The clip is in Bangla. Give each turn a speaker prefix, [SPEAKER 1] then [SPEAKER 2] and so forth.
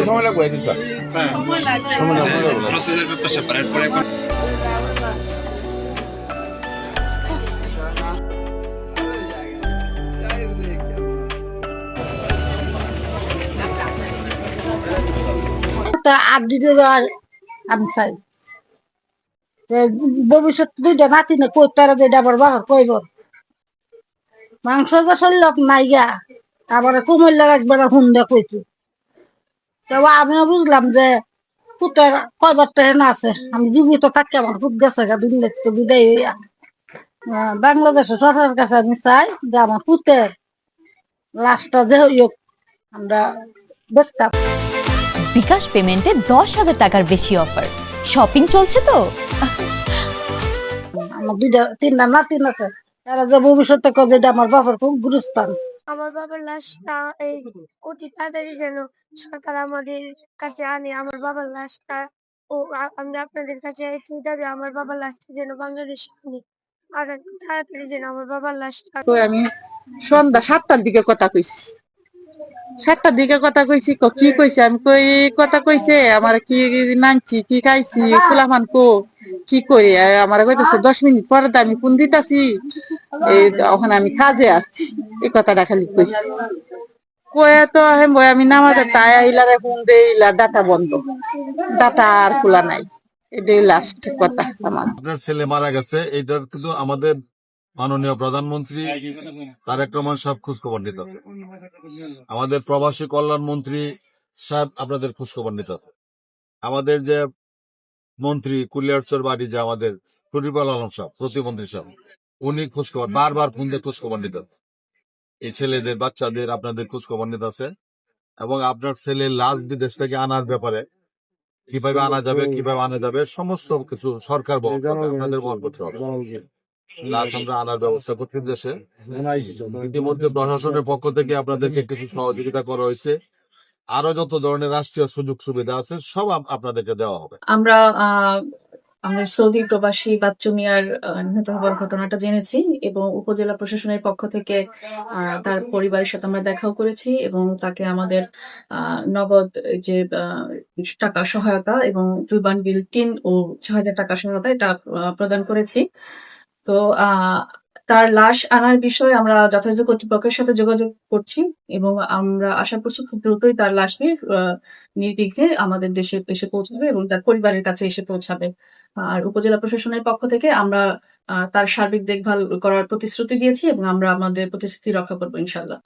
[SPEAKER 1] সময় লাগবে এদিন স্যার। সময় লাগবে।
[SPEAKER 2] প্রসেসের ব্যাপার স্যাপার এরপরে এখন
[SPEAKER 3] তা আর দিতে দেওয়ার আমি চাই ভবিষ্যৎ দুইটা নাতি না কই তারা দুইটা আবার বাহার কইব মাংস যে শরীর নাই গা আবার কোমর লাগাই বেড়া হুন্দা কইছি তবে আমিও বুঝলাম যে পুতের কয়বার তো হেন আছে আমি জীবিত থাকি আমার খুব গেছে গা দিন দেখতে বিদায় হইয়া বাংলাদেশের সরকারের কাছে আমি চাই যে আমার পুতের লাশটা যে হইক আমরা দেখতাম।
[SPEAKER 4] বিকাশ পেমেন্টে 10,000 টাকার বেশি অফার, শপিং চলছে তো।
[SPEAKER 3] আমার দুইটা তিনটা নাতি আছে তারা যে ভবিষ্যতে কবে যে আমার বাবার খুব গুরুস্থান।
[SPEAKER 5] আমার বাবার লাশটা এই অতি তাড়াতাড়ি যেন সরকার আমাদের কাছে আনে। আমার বাবার লাশটা ও আমি আপনাদের কাছে একটু দাবি আমার বাবার লাশটা যেন বাংলাদেশে আনে আর তাড়াতাড়ি যেন আমার বাবার লাশটা।
[SPEAKER 6] তো আমি সন্ধ্যা 7টার দিকে কথা কইছি, 7টার দিকে কথা কইছি। কি কইছে আমি কই কথা কইছে আমার কি নানছি কি খাইছি ফুলাফান কো কি কই আমার কইতেছে 10 মিনিট পরে তো আমি ফোন দিতাছি এই ওখানে আমি কাজে আছি এই কথাটা খালি কইছি। কয়ে তো আমি নামাজে তাই আইলারে ফোন দেইলা ডাটা বন্ধ, ডাটা আর খোলা নাই। এটাই লাস্ট কথা আমার।
[SPEAKER 7] আপনার ছেলে মারা গেছে এটার কিন্তু আমাদের মাননীয় প্রধানমন্ত্রী তারেক রহমান সাহেব খোঁজখবর নিতেছে, আমাদের প্রবাসী কল্যাণ মন্ত্রী সাহেব আপনাদের খোঁজখবর নিতেছে, আমাদের যে মন্ত্রী কুলিয়ারচর বাড়ি যে আমাদের শরীফুল আলম সাহেব প্রতিমন্ত্রী সাহেব উনি খোঁজখবর বারবার ফোন দিয়ে খোঁজখবর নিতেন। এই ছেলেদের বাচ্চাদের আপনাদের খোঁজখবর নিতেছে এবং আপনার ছেলের লাশ বিদেশ থেকে আনার ব্যাপারে কিভাবে আনা যাবে সমস্ত কিছু সরকার আপনাদের বহন করতে হবে। লাশ আমরা আনার ব্যবস্থা করছি দেশে। ইতিমধ্যে প্রশাসনের পক্ষ থেকে আপনাদেরকে কিছু সহযোগিতা করা হয়েছে, আরো যত ধরনের রাষ্ট্রীয় সুযোগ সুবিধা আছে সব আপনাদেরকে দেওয়া হবে।
[SPEAKER 8] আমরা আমাদের সৌদি প্রবাসী বাচ্চু মিয়ার নিহত হওয়ার ঘটনাটা জেনেছি এবং উপজেলা প্রশাসনের পক্ষ থেকে তার পরিবারের সাথে আমরা দেখাও করেছি এবং তাকে আমাদের নগদ যে টাকা সহায়তা এবং 2 বান্ডিল টিন ও 6,000 টাকা সহায়তা এটা প্রদান করেছি। তো তার লাশ আনার বিষয়ে আমরা যথাযথ কর্তৃপক্ষের সাথে যোগাযোগ করছি এবং আমরা আশা করছি খুব দ্রুতই তার লাশ নির্বিঘ্নে আমাদের দেশে এসে পৌঁছাবে এবং তার পরিবারের কাছে এসে পৌঁছাবে। আর উপজেলা প্রশাসনের পক্ষ থেকে আমরা তার সার্বিক দেখভাল করার প্রতিশ্রুতি দিয়েছি এবং আমরা আমাদের প্রতিশ্রুতি রক্ষা করবো ইনশাল্লাহ।